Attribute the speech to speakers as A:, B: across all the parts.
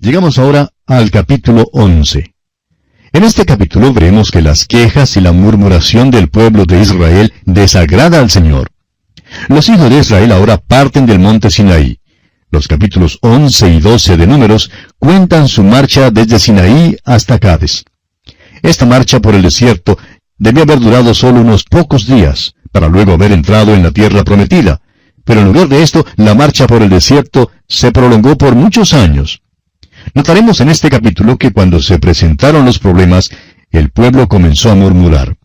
A: Llegamos ahora al capítulo 11. En este capítulo veremos que las quejas y la murmuración del pueblo de Israel desagrada al Señor. Los hijos de Israel ahora parten del monte Sinaí. Los capítulos 11 y 12 de Números cuentan su marcha desde Sinaí hasta Cades. Esta marcha por el desierto debía haber durado solo unos pocos días, para luego haber entrado en la tierra prometida. Pero en lugar de esto, la marcha por el desierto se prolongó por muchos años. Notaremos en este capítulo que cuando se presentaron los problemas, el pueblo comenzó a murmurar.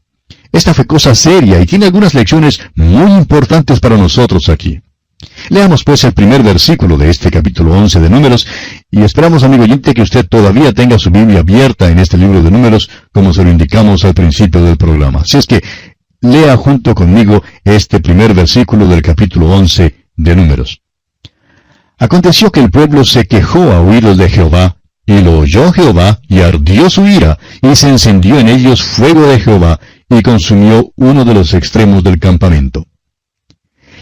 A: Esta fue cosa seria y tiene algunas lecciones muy importantes para nosotros aquí. Leamos pues el primer versículo de este capítulo 11 de Números, y esperamos, amigo oyente, que usted todavía tenga su Biblia abierta en este libro de Números, como se lo indicamos al principio del programa. Así es que lea junto conmigo este primer versículo del capítulo 11 de Números. Aconteció que el pueblo se quejó a oídos de Jehová, y lo oyó Jehová, y ardió su ira, y se encendió en ellos fuego de Jehová, y consumió uno de los extremos del campamento.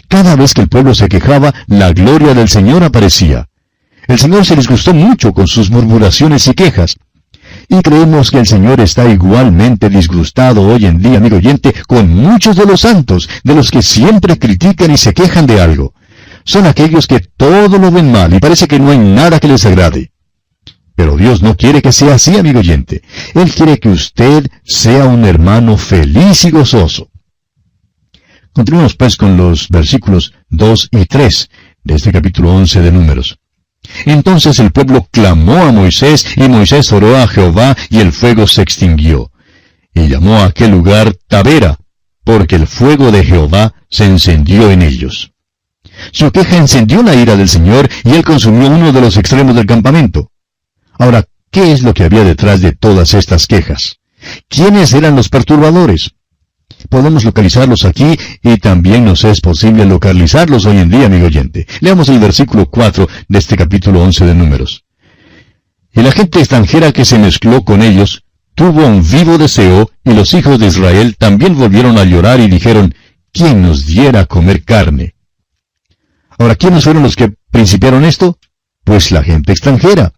A: Cada vez que el pueblo se quejaba, la gloria del Señor aparecía. El Señor se disgustó mucho con sus murmuraciones y quejas. Y creemos que el Señor está igualmente disgustado hoy en día, amigo oyente, con muchos de los santos, de los que siempre critican y se quejan de algo. Son aquellos que todo lo ven mal y parece que no hay nada que les agrade. Pero Dios no quiere que sea así, amigo oyente. Él quiere que usted sea un hermano feliz y gozoso. Continuemos pues con los versículos 2 y 3 de este capítulo 11 de Números. Entonces el pueblo clamó a Moisés, y Moisés oró a Jehová, y el fuego se extinguió. Y llamó a aquel lugar Tabera, porque el fuego de Jehová se encendió en ellos. Su queja encendió la ira del Señor, y él consumió uno de los extremos del campamento. Ahora, ¿qué es lo que había detrás de todas estas quejas? ¿Quiénes eran los perturbadores? Podemos localizarlos aquí, y también nos es posible localizarlos hoy en día, amigo oyente. Leamos el versículo 4 de este capítulo 11 de Números. Y la gente extranjera que se mezcló con ellos tuvo un vivo deseo, y los hijos de Israel también volvieron a llorar y dijeron, ¿quién nos diera a comer carne? Ahora, ¿quiénes fueron los que principiaron esto? Pues la gente extranjera.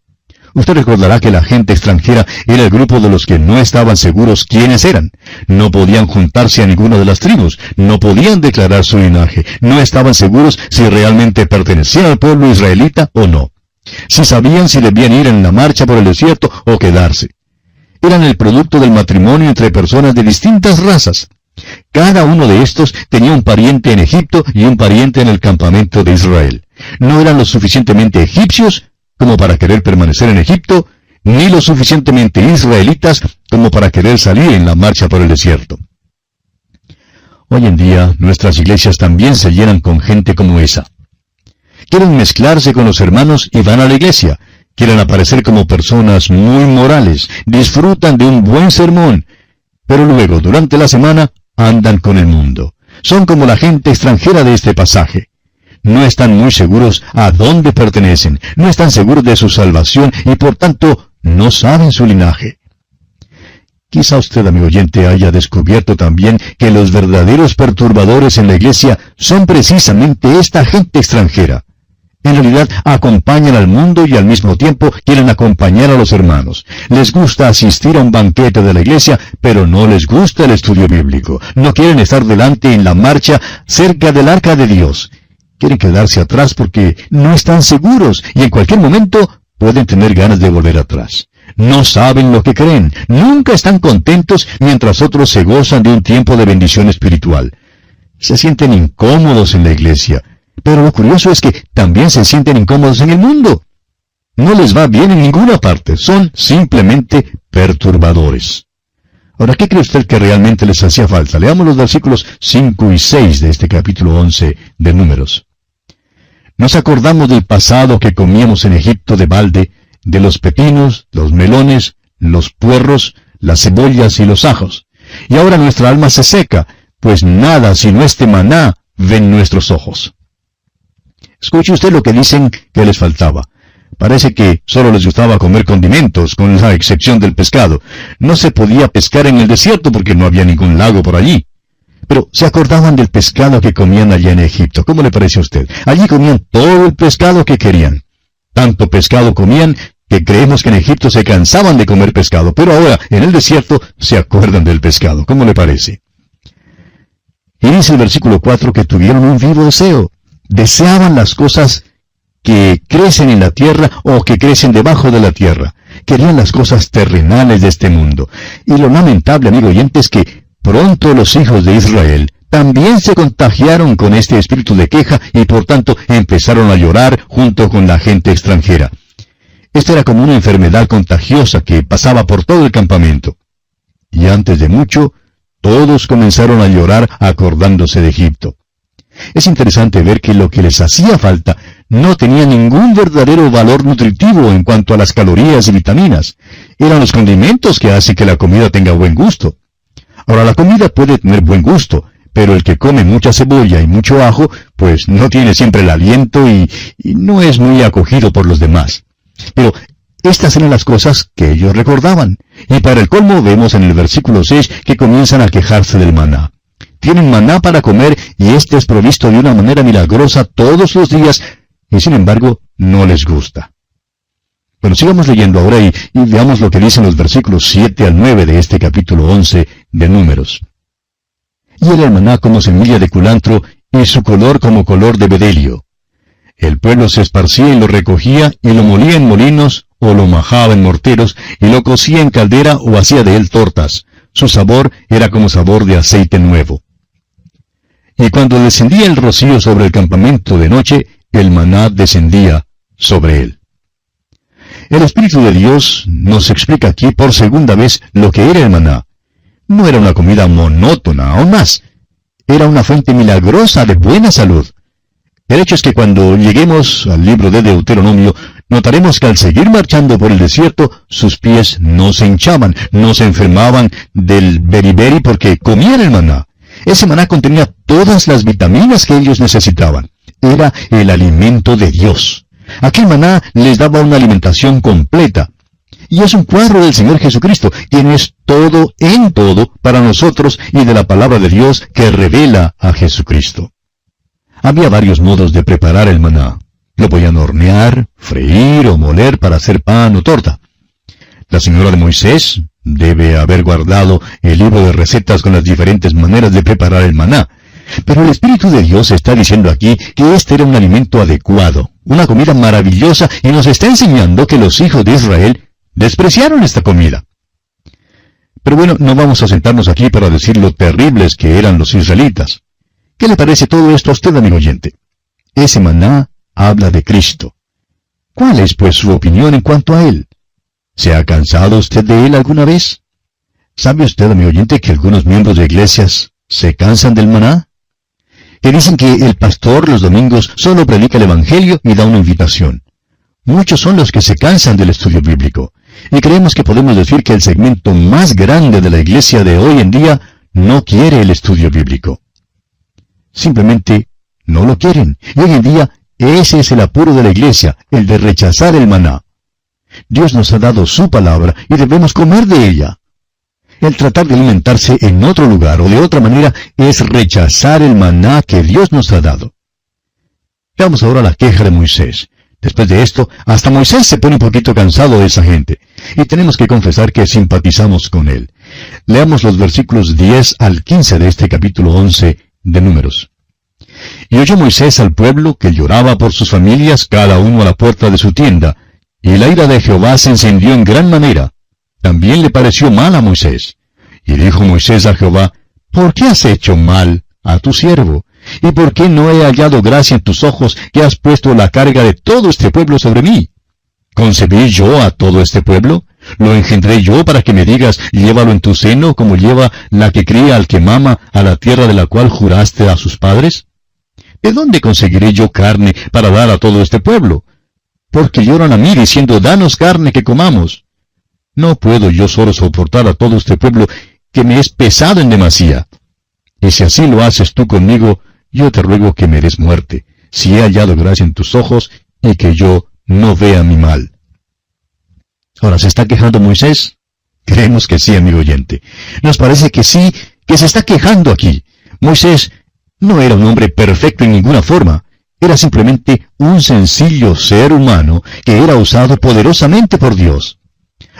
A: Usted recordará que la gente extranjera era el grupo de los que no estaban seguros quiénes eran. No podían juntarse a ninguna de las tribus, no podían declarar su linaje, no estaban seguros si realmente pertenecían al pueblo israelita o no. Si sabían si debían ir en la marcha por el desierto o quedarse. Eran el producto del matrimonio entre personas de distintas razas. Cada uno de estos tenía un pariente en Egipto y un pariente en el campamento de Israel. No eran lo suficientemente egipcios como para querer permanecer en Egipto, ni lo suficientemente israelitas como para querer salir en la marcha por el desierto. Hoy en día, nuestras iglesias también se llenan con gente como esa. Quieren mezclarse con los hermanos y van a la iglesia. Quieren aparecer como personas muy morales, disfrutan de un buen sermón, pero luego, durante la semana, andan con el mundo. Son como la gente extranjera de este pasaje. No están muy seguros a dónde pertenecen, no están seguros de su salvación y por tanto no saben su linaje. Quizá usted, amigo oyente, haya descubierto también que los verdaderos perturbadores en la iglesia son precisamente esta gente extranjera. En realidad acompañan al mundo y al mismo tiempo quieren acompañar a los hermanos. Les gusta asistir a un banquete de la iglesia, pero no les gusta el estudio bíblico. No quieren estar delante en la marcha cerca del arca de Dios. Quieren quedarse atrás porque no están seguros y en cualquier momento pueden tener ganas de volver atrás. No saben lo que creen, nunca están contentos mientras otros se gozan de un tiempo de bendición espiritual. Se sienten incómodos en la iglesia, pero lo curioso es que también se sienten incómodos en el mundo. No les va bien en ninguna parte, son simplemente perturbadores. Ahora, ¿qué cree usted que realmente les hacía falta? Leamos los versículos 5 y 6 de este capítulo 11 de Números. Nos acordamos del pasado que comíamos en Egipto de balde, de los pepinos, los melones, los puerros, las cebollas y los ajos. Y ahora nuestra alma se seca, pues nada sino este maná ven nuestros ojos. Escuche usted lo que dicen que les faltaba. Parece que solo les gustaba comer condimentos, con la excepción del pescado. No se podía pescar en el desierto porque no había ningún lago por allí. Pero se acordaban del pescado que comían allá en Egipto. ¿Cómo le parece a usted? Allí comían todo el pescado que querían. Tanto pescado comían que creemos que en Egipto se cansaban de comer pescado, pero ahora en el desierto se acuerdan del pescado. ¿Cómo le parece? Y dice el versículo 4 que tuvieron un vivo deseo. Deseaban las cosas que crecen en la tierra o que crecen debajo de la tierra. Querían las cosas terrenales de este mundo. Y lo lamentable, amigo oyente, es que pronto los hijos de Israel también se contagiaron con este espíritu de queja y por tanto empezaron a llorar junto con la gente extranjera. Esta era como una enfermedad contagiosa que pasaba por todo el campamento. Y antes de mucho, todos comenzaron a llorar acordándose de Egipto. Es interesante ver que lo que les hacía falta no tenía ningún verdadero valor nutritivo en cuanto a las calorías y vitaminas. Eran los condimentos que hacen que la comida tenga buen gusto. Ahora, la comida puede tener buen gusto, pero el que come mucha cebolla y mucho ajo, pues no tiene siempre el aliento y no es muy acogido por los demás. Pero estas eran las cosas que ellos recordaban. Y para el colmo vemos en el versículo 6 que comienzan a quejarse del maná. Tienen maná para comer y este es provisto de una manera milagrosa todos los días y sin embargo no les gusta. Bueno, sigamos leyendo ahora y veamos lo que dicen los versículos 7 al 9 de este capítulo 11 de Números. Y era el maná como semilla de culantro y su color como color de bedelio. El pueblo se esparcía y lo recogía y lo molía en molinos o lo majaba en morteros y lo cocía en caldera o hacía de él tortas. Su sabor era como sabor de aceite nuevo. Y cuando descendía el rocío sobre el campamento de noche, el maná descendía sobre él. El Espíritu de Dios nos explica aquí por segunda vez lo que era el maná. No era una comida monótona, aún más. Era una fuente milagrosa de buena salud. El hecho es que cuando lleguemos al libro de Deuteronomio, notaremos que al seguir marchando por el desierto, sus pies no se hinchaban, no se enfermaban del beriberi porque comían el maná. Ese maná contenía todas las vitaminas que ellos necesitaban. Era el alimento de Dios. Aquel maná les daba una alimentación completa. Y es un cuadro del Señor Jesucristo, quien es todo en todo para nosotros y de la palabra de Dios que revela a Jesucristo. Había varios modos de preparar el maná. Lo podían hornear, freír o moler para hacer pan o torta. La señora de Moisés debe haber guardado el libro de recetas con las diferentes maneras de preparar el maná. Pero el Espíritu de Dios está diciendo aquí que este era un alimento adecuado, una comida maravillosa, y nos está enseñando que los hijos de Israel despreciaron esta comida. Pero bueno, no vamos a sentarnos aquí para decir lo terribles que eran los israelitas. ¿Qué le parece todo esto a usted, amigo oyente? Ese maná habla de Cristo. ¿Cuál es, pues, su opinión en cuanto a Él? ¿Se ha cansado usted de Él alguna vez? ¿Sabe usted, amigo oyente, que algunos miembros de iglesias se cansan del maná? Que dicen que el pastor los domingos solo predica el Evangelio y da una invitación. Muchos son los que se cansan del estudio bíblico. Y creemos que podemos decir que el segmento más grande de la iglesia de hoy en día no quiere el estudio bíblico. Simplemente no lo quieren. Y hoy en día ese es el apuro de la iglesia, el de rechazar el maná. Dios nos ha dado su palabra y debemos comer de ella. El tratar de alimentarse en otro lugar o de otra manera es rechazar el maná que Dios nos ha dado. Veamos ahora la queja de Moisés. Después de esto, hasta Moisés se pone un poquito cansado de esa gente, y tenemos que confesar que simpatizamos con él. Leamos los versículos 10 al 15 de este capítulo 11 de Números. Y oyó Moisés al pueblo que lloraba por sus familias, cada uno a la puerta de su tienda, y la ira de Jehová se encendió en gran manera. También le pareció mal a Moisés. Y dijo Moisés a Jehová, ¿por qué has hecho mal a tu siervo? ¿Y por qué no he hallado gracia en tus ojos que has puesto la carga de todo este pueblo sobre mí? ¿Concebí yo a todo este pueblo? ¿Lo engendré yo para que me digas, llévalo en tu seno, como lleva la que cría al que mama a la tierra de la cual juraste a sus padres? ¿De dónde conseguiré yo carne para dar a todo este pueblo? Porque lloran a mí diciendo, danos carne que comamos. No puedo yo solo soportar a todo este pueblo que me es pesado en demasía. Y si así lo haces tú conmigo, yo te ruego que me des muerte, si he hallado gracia en tus ojos, y que yo no vea mi mal. Ahora, ¿se está quejando Moisés? Creemos que sí, amigo oyente. Nos parece que sí, que se está quejando aquí. Moisés no era un hombre perfecto en ninguna forma, Era simplemente un sencillo ser humano que era usado poderosamente por Dios.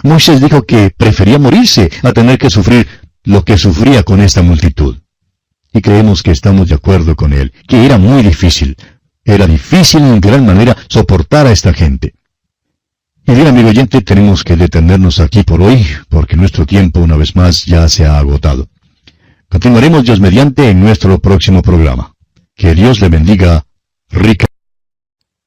A: Moisés dijo que prefería morirse a tener que sufrir lo que sufría con esta multitud. Y creemos que estamos de acuerdo con él, que era muy difícil. Era difícil en gran manera soportar a esta gente. Y bien, amigo oyente, tenemos que detenernos aquí por hoy, porque nuestro tiempo una vez más ya se ha agotado. Continuaremos Dios mediante en nuestro próximo programa. Que Dios le bendiga rica.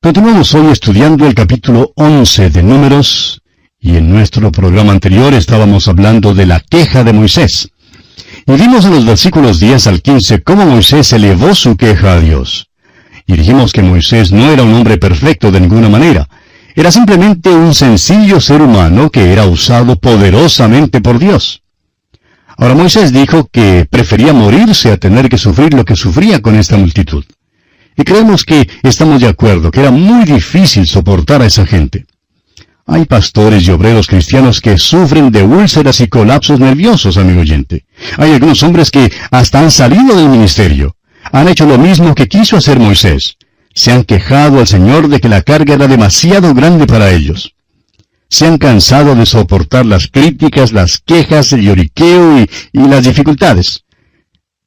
A: Continuamos hoy estudiando el capítulo 11 de Números, y en nuestro programa anterior estábamos hablando de la queja de Moisés. Y vimos en los versículos 10 al 15 cómo Moisés elevó su queja a Dios. Y dijimos que Moisés no era un hombre perfecto de ninguna manera. Era simplemente un sencillo ser humano que era usado poderosamente por Dios. Ahora Moisés dijo que prefería morirse a tener que sufrir lo que sufría con esta multitud. Y creemos que estamos de acuerdo que era muy difícil soportar a esa gente. Hay pastores y obreros cristianos que sufren de úlceras y colapsos nerviosos, amigo oyente. Hay algunos hombres que hasta han salido del ministerio. Han hecho lo mismo que quiso hacer Moisés. Se han quejado al Señor de que la carga era demasiado grande para ellos. Se han cansado de soportar las críticas, las quejas, el lloriqueo y las dificultades.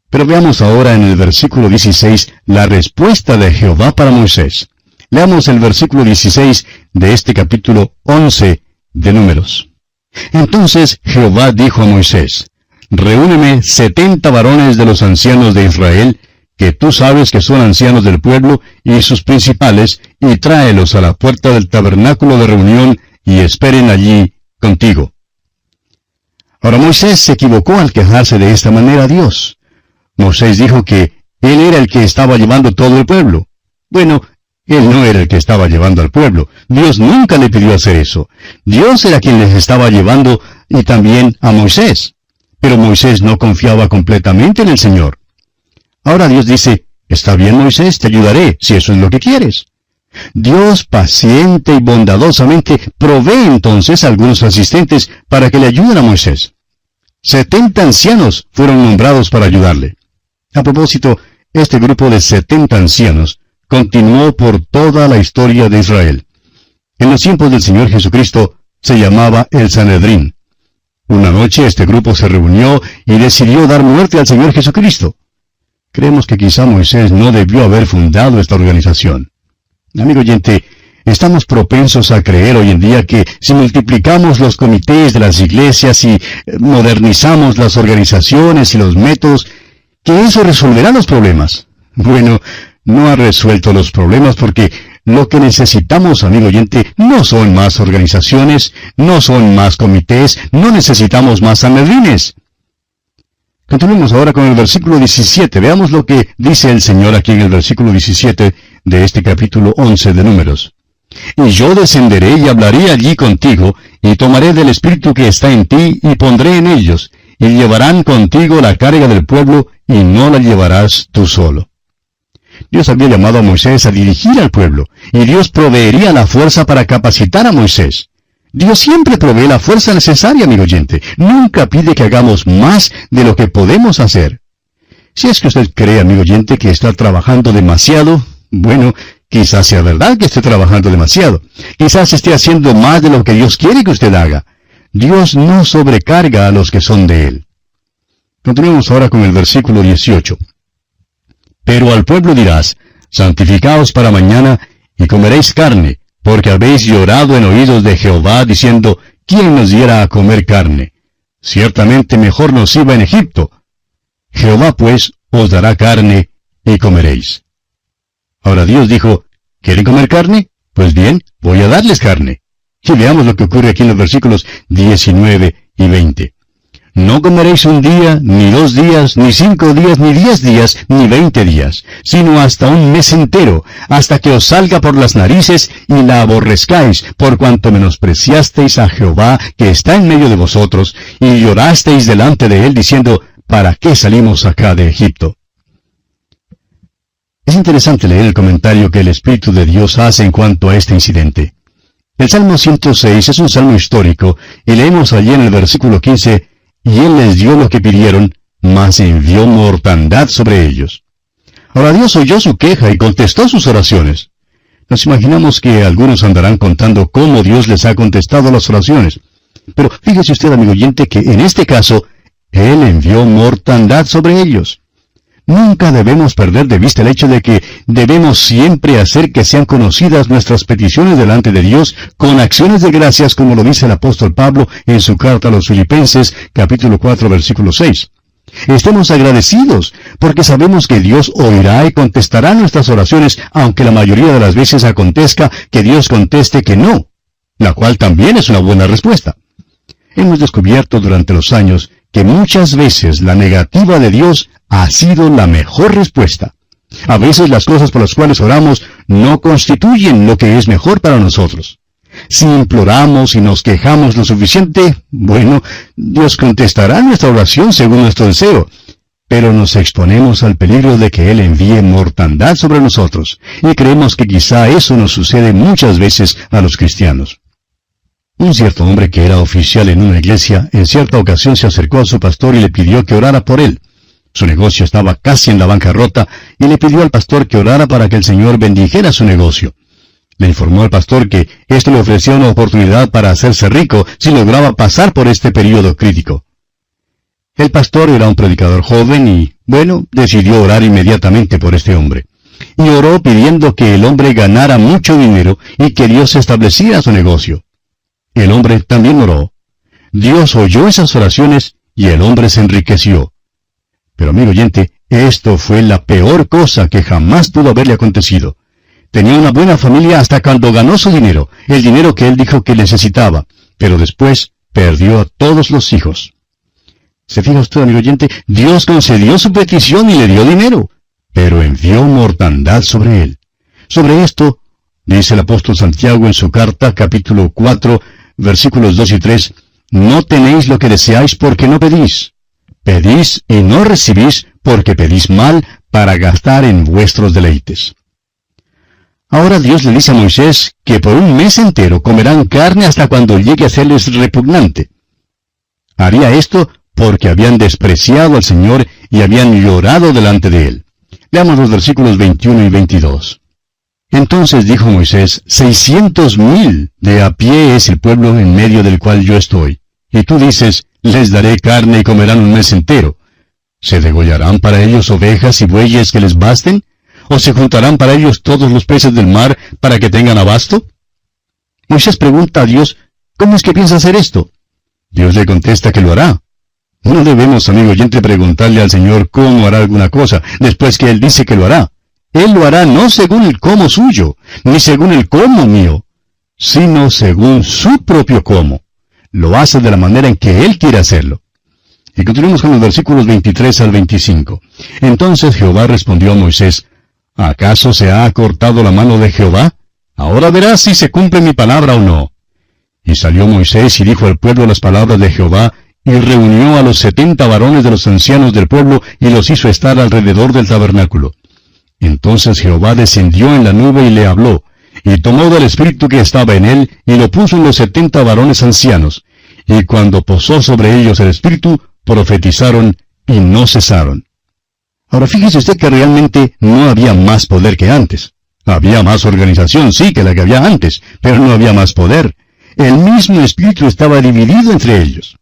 A: Pero veamos ahora en el versículo 16 la respuesta de Jehová para Moisés. Leamos el versículo 16 de este capítulo 11 de Números. Entonces Jehová dijo a Moisés, reúneme 70 varones de los ancianos de Israel, que tú sabes que son ancianos del pueblo y sus principales, y tráelos a la puerta del tabernáculo de reunión, y esperen allí contigo. Ahora Moisés se equivocó al quejarse de esta manera a Dios. Moisés dijo que él era el que estaba llevando todo el pueblo. Bueno, él no era el que estaba llevando al pueblo. Dios nunca le pidió hacer eso. Dios era quien les estaba llevando y también a Moisés. Pero Moisés no confiaba completamente en el Señor. Ahora Dios dice, está bien Moisés, te ayudaré, si eso es lo que quieres. Dios paciente y bondadosamente provee entonces a algunos asistentes para que le ayuden a Moisés. 70 ancianos fueron nombrados para ayudarle. A propósito, este grupo de 70 ancianos continuó por toda la historia de Israel. En los tiempos del Señor Jesucristo se llamaba el Sanedrín. Una noche este grupo se reunió y decidió dar muerte al Señor Jesucristo. Creemos que quizá Moisés no debió haber fundado esta organización. Amigo oyente, estamos propensos a creer hoy en día que si multiplicamos los comités de las iglesias y modernizamos las organizaciones y los métodos, que eso resolverá los problemas. Bueno, no ha resuelto los problemas porque lo que necesitamos, amigo oyente, no son más organizaciones, no son más comités, no necesitamos más sanedrines. Continuemos ahora con el versículo 17. Veamos lo que dice el Señor aquí en el versículo 17 de este capítulo 11 de Números. Y yo descenderé y hablaré allí contigo, y tomaré del espíritu que está en ti, y pondré en ellos, y llevarán contigo la carga del pueblo, y no la llevarás tú solo. Dios había llamado a Moisés a dirigir al pueblo, y Dios proveería la fuerza para capacitar a Moisés. Dios siempre provee la fuerza necesaria, amigo oyente. Nunca pide que hagamos más de lo que podemos hacer. Si es que usted cree, amigo oyente, que está trabajando demasiado, bueno, quizás sea verdad que esté trabajando demasiado. Quizás esté haciendo más de lo que Dios quiere que usted haga. Dios no sobrecarga a los que son de Él. Continuemos ahora con el versículo 18. Pero al pueblo dirás, santificaos para mañana, y comeréis carne, porque habéis llorado en oídos de Jehová, diciendo, ¿quién nos diera a comer carne? Ciertamente mejor nos iba en Egipto. Jehová pues os dará carne, y comeréis. Ahora Dios dijo, ¿quieren comer carne? Pues bien, voy a darles carne. Y veamos lo que ocurre aquí en los versículos 19 y 20. No comeréis un día, ni 2 días, ni 5 días, ni 10 días, ni 20 días, sino hasta un mes entero, hasta que os salga por las narices y la aborrezcáis, por cuanto menospreciasteis a Jehová, que está en medio de vosotros, y llorasteis delante de él, diciendo, ¿para qué salimos acá de Egipto? Es interesante leer el comentario que el Espíritu de Dios hace en cuanto a este incidente. El Salmo 106 es un salmo histórico, y leemos allí en el versículo 15, y él les dio lo que pidieron, mas envió mortandad sobre ellos. Ahora Dios oyó su queja y contestó sus oraciones. Nos imaginamos que algunos andarán contando cómo Dios les ha contestado las oraciones. Pero fíjese usted, amigo oyente, que en este caso, Él envió mortandad sobre ellos. Nunca debemos perder de vista el hecho de que debemos siempre hacer que sean conocidas nuestras peticiones delante de Dios con acciones de gracias, como lo dice el apóstol Pablo en su carta a los Filipenses, capítulo 4, versículo 6. Estemos agradecidos, porque sabemos que Dios oirá y contestará nuestras oraciones, aunque la mayoría de las veces acontezca que Dios conteste que no, la cual también es una buena respuesta. Hemos descubierto durante los años que muchas veces la negativa de Dios ha sido la mejor respuesta. A veces las cosas por las cuales oramos no constituyen lo que es mejor para nosotros. Si imploramos y nos quejamos lo suficiente, bueno, Dios contestará nuestra oración según nuestro deseo, pero nos exponemos al peligro de que Él envíe mortandad sobre nosotros, y creemos que quizá eso nos sucede muchas veces a los cristianos. Un cierto hombre que era oficial en una iglesia, en cierta ocasión se acercó a su pastor y le pidió que orara por él. Su negocio estaba casi en la bancarrota, y le pidió al pastor que orara para que el Señor bendijera su negocio. Le informó al pastor que esto le ofrecía una oportunidad para hacerse rico si lograba pasar por este período crítico. El pastor era un predicador joven y, bueno, decidió orar inmediatamente por este hombre. Y oró pidiendo que el hombre ganara mucho dinero y que Dios estableciera su negocio. El hombre también oró. Dios oyó esas oraciones y el hombre se enriqueció. Pero, amigo oyente, esto fue la peor cosa que jamás pudo haberle acontecido. Tenía una buena familia hasta cuando ganó su dinero, el dinero que él dijo que necesitaba, pero después perdió a todos los hijos. ¿Se fija usted, amigo oyente? Dios concedió su petición y le dio dinero, pero envió mortandad sobre él. Sobre esto, dice el apóstol Santiago en su carta, capítulo 4, versículos 2 y 3, «No tenéis lo que deseáis porque no pedís. Pedís y no recibís porque pedís mal para gastar en vuestros deleites». Ahora Dios le dice a Moisés que por un mes entero comerán carne hasta cuando llegue a serles repugnante. Haría esto porque habían despreciado al Señor y habían llorado delante de Él. Leamos los versículos 21 y 22. Entonces dijo Moisés, 600,000 de a pie es el pueblo en medio del cual yo estoy. Y tú dices, les daré carne y comerán un mes entero. ¿Se degollarán para ellos ovejas y bueyes que les basten? ¿O se juntarán para ellos todos los peces del mar para que tengan abasto? Moisés pregunta a Dios, ¿cómo es que piensa hacer esto? Dios le contesta que lo hará. No debemos, amigo oyente, preguntarle al Señor cómo hará alguna cosa, después que Él dice que lo hará. Él lo hará no según el cómo suyo, ni según el cómo mío, sino según su propio cómo. Lo hace de la manera en que Él quiere hacerlo. Y continuamos con los versículos 23 al 25. Entonces Jehová respondió a Moisés, ¿acaso se ha acortado la mano de Jehová? Ahora verás si se cumple mi palabra o no. Y salió Moisés y dijo al pueblo las palabras de Jehová, y reunió a los 70 varones de los ancianos del pueblo, y los hizo estar alrededor del tabernáculo. Entonces Jehová descendió en la nube y le habló, y tomó del espíritu que estaba en él, y lo puso en los 70 varones ancianos. Y cuando posó sobre ellos el espíritu, profetizaron, y no cesaron. Ahora fíjese usted que realmente no había más poder que antes. Había más organización, sí, que la que había antes, pero no había más poder. El mismo espíritu estaba dividido entre ellos.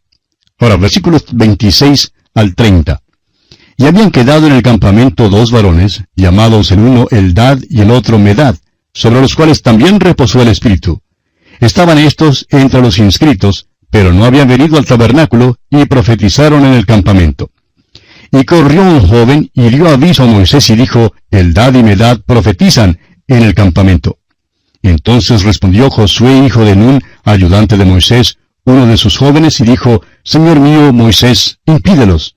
A: Ahora, versículos 26 al 30. Y habían quedado en el campamento 2 varones, llamados el uno Eldad y el otro Medad, sobre los cuales también reposó el espíritu. Estaban estos entre los inscritos, pero no habían venido al tabernáculo, y profetizaron en el campamento. Y corrió un joven y dio aviso a Moisés y dijo, Eldad y Medad profetizan en el campamento. Entonces respondió Josué, hijo de Nun, ayudante de Moisés, uno de sus jóvenes, y dijo, Señor mío, Moisés, impídelos.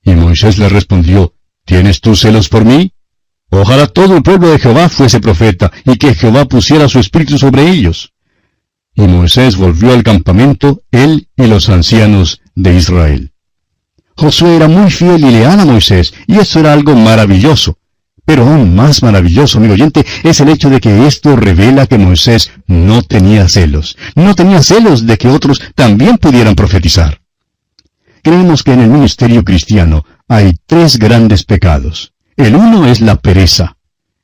A: Y Moisés le respondió, ¿tienes tú celos por mí? Ojalá todo el pueblo de Jehová fuese profeta, y que Jehová pusiera su espíritu sobre ellos. Y Moisés volvió al campamento, él y los ancianos de Israel. Josué era muy fiel y leal a Moisés, y eso era algo maravilloso. Pero aún más maravilloso, amigo oyente, es el hecho de que esto revela que Moisés no tenía celos. No tenía celos de que otros también pudieran profetizar. Creemos que en el ministerio cristiano hay 3 grandes pecados. El uno es la pereza,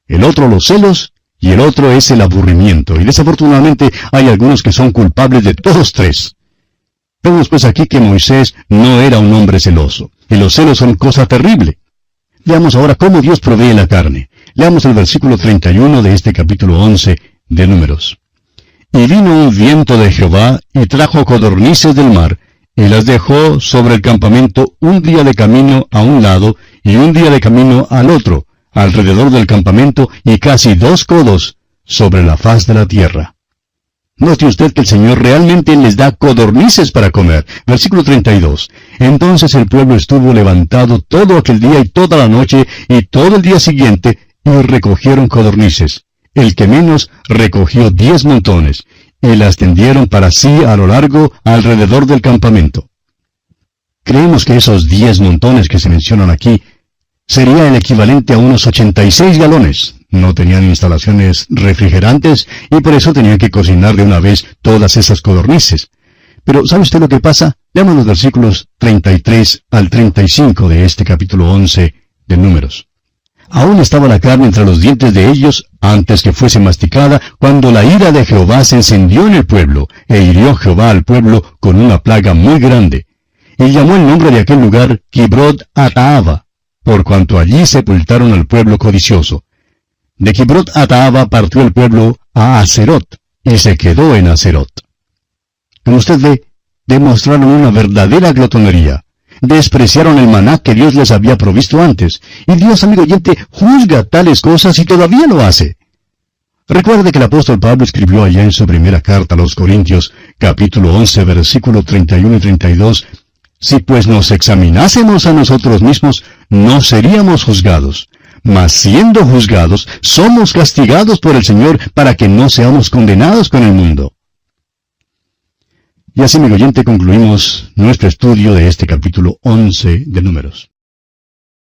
A: el otro los celos, y el otro es el aburrimiento. Y desafortunadamente hay algunos que son culpables de todos tres. Vemos pues aquí que Moisés no era un hombre celoso, y los celos son cosa terrible. Veamos ahora cómo Dios provee la carne. Leamos el versículo 31 de este capítulo 11 de Números. Y vino un viento de Jehová, y trajo codornices del mar, y las dejó sobre el campamento un día de camino a un lado, y un día de camino al otro, alrededor del campamento, y casi 2 codos sobre la faz de la tierra. Note usted que el Señor realmente les da codornices para comer. Versículo 32. Entonces el pueblo estuvo levantado todo aquel día y toda la noche, y todo el día siguiente, y recogieron codornices. El que menos recogió 10 montones, y las tendieron para sí a lo largo alrededor del campamento. Creemos que esos 10 montones que se mencionan aquí sería el equivalente a unos 86 galones. No tenían instalaciones refrigerantes y por eso tenían que cocinar de una vez todas esas codornices. Pero ¿sabe usted lo que pasa? Leamos los versículos 33 al 35 de este capítulo 11 de Números. Aún estaba la carne entre los dientes de ellos antes que fuese masticada, cuando la ira de Jehová se encendió en el pueblo, e hirió Jehová al pueblo con una plaga muy grande. Y llamó el nombre de aquel lugar Kibrot Hataava, por cuanto allí sepultaron al pueblo codicioso. De Kibrot Hataava partió el pueblo a Aserot, y se quedó en Aserot. Como usted ve, demostraron una verdadera glotonería. Despreciaron el maná que Dios les había provisto antes. Y Dios, amigo oyente, juzga tales cosas y todavía lo hace. Recuerde que el apóstol Pablo escribió allá en su primera carta a los Corintios, capítulo 11, versículo 31 y 32, «Si pues nos examinásemos a nosotros mismos, no seríamos juzgados. Mas siendo juzgados, somos castigados por el Señor para que no seamos condenados con el mundo». Y así, amigo oyente, concluimos nuestro estudio de este capítulo 11 de Números.